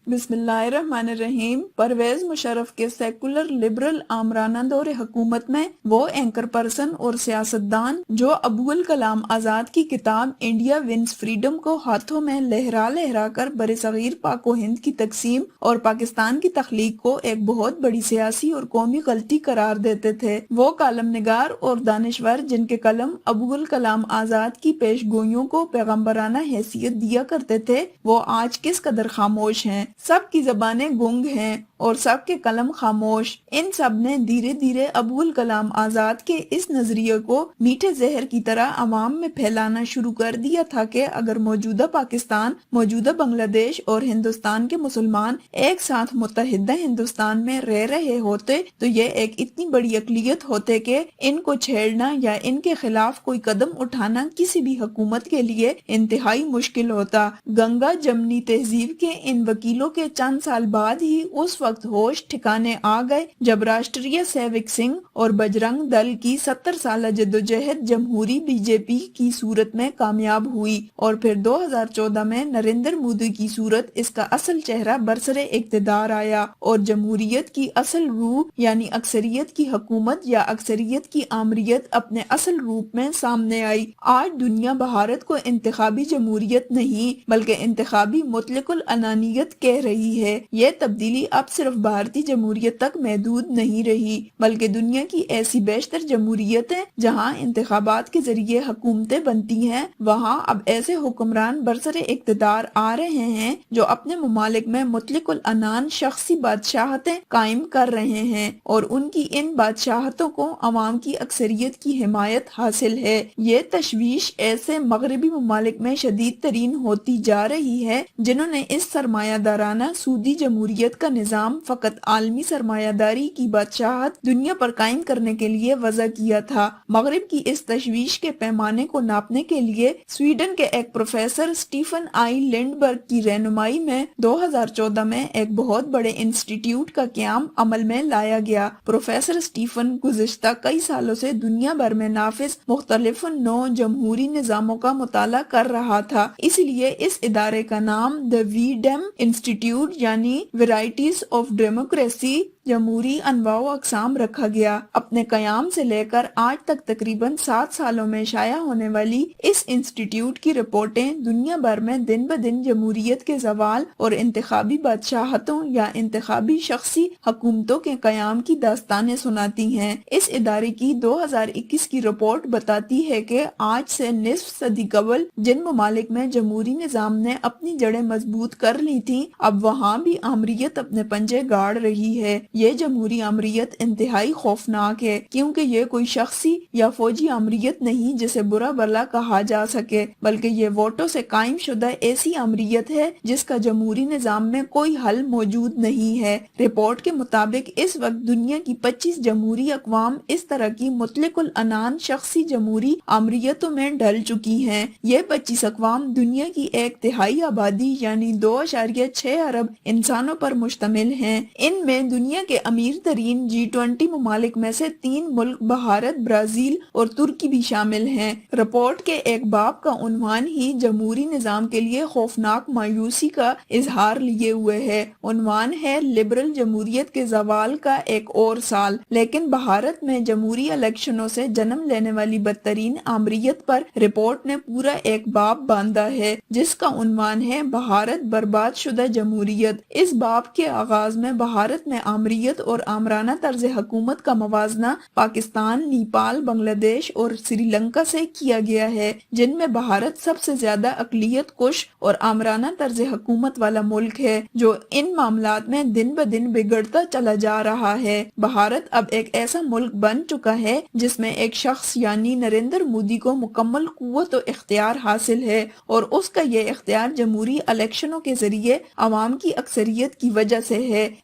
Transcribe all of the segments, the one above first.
بسم اللہ الرحمن الرحیم۔ پرویز مشرف کے سیکولر لبرل آمرانہ دور حکومت میں وہ اینکر پرسن اور سیاستدان جو ابوالکلام آزاد کی کتاب انڈیا ونز فریڈم کو ہاتھوں میں لہرا لہرا کر برصغیر پاک و ہند کی تقسیم اور پاکستان کی تخلیق کو ایک بہت بڑی سیاسی اور قومی غلطی قرار دیتے تھے، وہ کالم نگار اور دانشور جن کے قلم ابوالکلام آزاد کی پیش گوئیوں کو پیغمبرانہ حیثیت دیا کرتے تھے، وہ آج کس قدر خاموش ہیں۔ سب کی زبانیں گنگ ہیں اور سب کے قلم خاموش۔ ان سب نے دھیرے دھیرے ابوالکلام آزاد کے اس نظریے کو میٹھے زہر کی طرح عوام میں پھیلانا شروع کر دیا تھا کہ اگر موجودہ پاکستان، موجودہ بنگلہ دیش اور ہندوستان کے مسلمان ایک ساتھ متحدہ ہندوستان میں رہ رہے ہوتے تو یہ ایک اتنی بڑی اقلیت ہوتے کہ ان کو چھیڑنا یا ان کے خلاف کوئی قدم اٹھانا کسی بھی حکومت کے لیے انتہائی مشکل ہوتا۔ گنگا جمنی تہذیب کے ان وکیلوں کے چند سال بعد ہی اس وقت ہوش ٹھکانے آ گئے جب راشٹریہ سیوک سنگھ اور بجرنگ دل کی 70 سالہ جدوجہد جمہوری بی جے پی کی صورت میں کامیاب ہوئی اور پھر 2014 میں نریندر مودی کی صورت اس کا اصل چہرہ برسر اقتدار آیا اور جمہوریت کی اصل روح یعنی اکثریت کی حکومت یا اکثریت کی آمریت اپنے اصل روپ میں سامنے آئی۔ آج دنیا بھارت کو انتخابی جمہوریت نہیں بلکہ انتخابی مطلق العنانیت کہہ رہی ہے۔ یہ تبدیلی اب صرف بھارتی جمہوریت تک محدود نہیں رہی بلکہ دنیا کی ایسی بیشتر جمہوریتیں جہاں انتخابات کے ذریعے حکومتیں بنتی ہیں، وہاں اب ایسے حکمران برسر اقتدار آ رہے ہیں جو اپنے ممالک میں مطلق العنان شخصی بادشاہتیں قائم کر رہے ہیں اور ان کی ان بادشاہتوں کو عوام کی اکثریت کی حمایت حاصل ہے۔ یہ تشویش ایسے مغربی ممالک میں شدید ترین ہوتی جا رہی ہے جنہوں نے اس سرمایہ دارانہ سودی جمہوریت کا نظام فقط عالمی سرمایہ داری کی بادشاہت دنیا پر قائم کرنے کے لیے وضع کیا تھا۔ مغرب کی اس تشویش کے پیمانے کو ناپنے کے لیے سویڈن کے ایک پروفیسر سٹیفن آئی لینڈبرگ کی رہنمائی میں 2014 میں ایک بہت بڑے انسٹیٹیوٹ کا قیام عمل میں لایا گیا۔ پروفیسر سٹیفن گزشتہ کئی سالوں سے دنیا بھر میں نافذ مختلف نوع جمہوری نظاموں کا مطالعہ کر رہا تھا، اس لیے اس ادارے کا نام دی وی ڈیم انسٹیٹیوٹ یعنی ویرائٹیز آف ڈیموکریسی جمہوری انواع و اقسام رکھا گیا۔ اپنے قیام سے لے کر آج تک تقریباً 7 سالوں میں شائع ہونے والی اس انسٹیٹیوٹ کی رپورٹیں دنیا بھر میں دن بدن جمہوریت کے زوال اور انتخابی بادشاہتوں یا انتخابی شخصی حکومتوں کے قیام کی داستانیں سناتی ہیں۔ اس ادارے کی 2021 کی رپورٹ بتاتی ہے کہ آج سے نصف صدی قبل جن ممالک میں جمہوری نظام نے اپنی جڑیں مضبوط کر لی تھیں، اب وہاں بھی آمریت اپنے پنجے گاڑ رہی ہے۔ یہ جمہوری آمریت انتہائی خوفناک ہے کیونکہ یہ کوئی شخصی یا فوجی آمریت نہیں جسے برا بھلا کہا جا سکے، بلکہ یہ ووٹوں سے قائم شدہ ایسی آمریت ہے جس کا جمہوری نظام میں کوئی حل موجود نہیں ہے۔ رپورٹ کے مطابق اس وقت دنیا کی 25 جمہوری اقوام اس طرح کی مطلق العنان شخصی جمہوری آمریتوں میں ڈھل چکی ہیں۔ یہ 25 اقوام دنیا کی 1/3 آبادی یعنی 2.6 ارب انسانوں پر مشتمل ہیں۔ ان میں دنیا کے امیر ترین G20 ممالک میں سے 3 ملک بھارت، برازیل اور ترکی بھی شامل ہیں۔ رپورٹ کے ایک باب کا عنوان ہی جمہوری نظام کے لیے خوفناک مایوسی کا اظہار لیے ہوئے ہے۔ عنوان ہے لبرل جمہوریت کے زوال کا ایک اور سال، لیکن بھارت میں جمہوری الیکشنوں سے جنم لینے والی بدترین آمریت پر رپورٹ نے پورا ایک باب باندھا ہے جس کا عنوان ہے بھارت برباد شدہ جمہوریت۔ اس باب کے آغاز میں بھارت میں آمریت اور آمرانہ طرز حکومت کا موازنہ پاکستان، نیپال، بنگلہ دیش اور سری لنکا سے کیا گیا ہے، جن میں بھارت سب سے زیادہ اقلیت کش اور آمرانہ طرز حکومت والا ملک ہے جو ان معاملات میں دن بدن بگڑتا چلا جا رہا ہے۔ بھارت اب ایک ایسا ملک بن چکا ہے جس میں ایک شخص یعنی نریندر مودی کو مکمل قوت و اختیار حاصل ہے اور اس کا یہ اختیار جمہوری الیکشنوں کے ذریعے عوام کی اکثریت کی وجہ سے ہے۔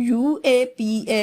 UAPA,